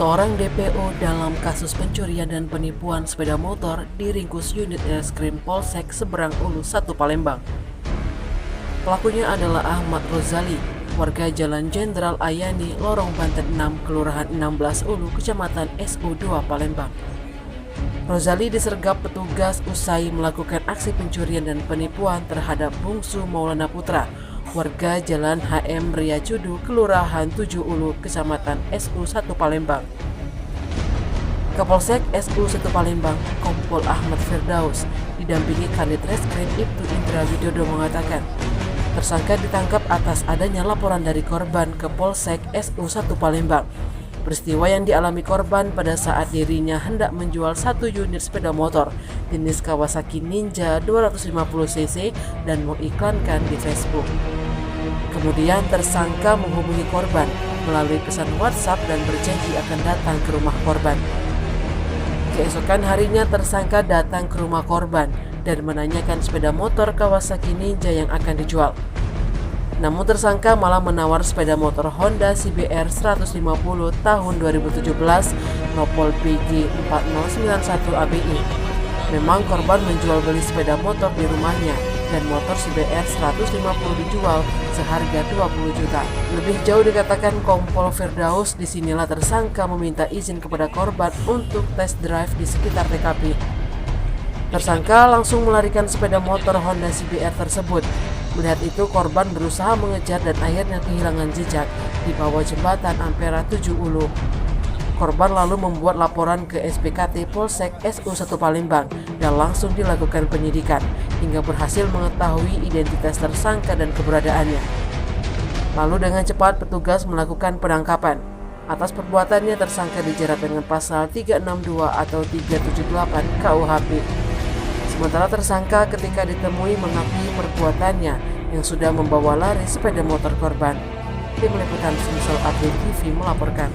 Seorang DPO dalam kasus pencurian dan penipuan sepeda motor diringkus unit reskrim Polsek Seberang Ulu 1 Palembang. Pelakunya adalah Ahmad Rozali, warga Jalan Jenderal Ayani, Lorong Banten 6, Kelurahan 16 Ulu, Kecamatan SU2 Palembang. Rozali disergap petugas usai melakukan aksi pencurian dan penipuan terhadap Bungsu Maulana Putra, warga Jalan HM Riyacudu, Kelurahan 7 Ulu, Kecamatan SU1 Palembang. Kapolsek SU1 Palembang, Kompol Ahmad Firdaus, didampingi Kanit Reskrim Ibtu Indra Widodo mengatakan, tersangka ditangkap atas adanya laporan dari korban ke Polsek SU1 Palembang. Peristiwa yang dialami korban pada saat dirinya hendak menjual satu unit sepeda motor jenis Kawasaki Ninja 250cc dan mengiklankan di Facebook. Kemudian tersangka menghubungi korban melalui pesan WhatsApp dan berjanji akan datang ke rumah korban. Keesokan harinya tersangka datang ke rumah korban dan menanyakan sepeda motor Kawasaki Ninja yang akan dijual. Namun tersangka malah menawar sepeda motor Honda CBR 150 tahun 2017 Nopol PG 4091 ABI. Memang korban menjual beli sepeda motor di rumahnya dan motor CBR 150 dijual seharga 20 juta. Lebih jauh dikatakan Kompol Firdaus, disinilah tersangka meminta izin kepada korban untuk test drive di sekitar TKP. Tersangka langsung melarikan sepeda motor Honda CBR tersebut. Melihat itu, korban berusaha mengejar dan akhirnya kehilangan jejak di bawah jembatan Ampera 7 Ulu. Korban lalu membuat laporan ke SPKT Polsek SU1 Palembang dan langsung dilakukan penyidikan hingga berhasil mengetahui identitas tersangka dan keberadaannya. Lalu dengan cepat petugas melakukan penangkapan. Atas perbuatannya tersangka dijerat dengan pasal 362 atau 378 KUHP. Sementara tersangka ketika ditemui mengakui perbuatannya yang sudah membawa lari sepeda motor korban. Tim Liputan Sumsel Update TV melaporkan.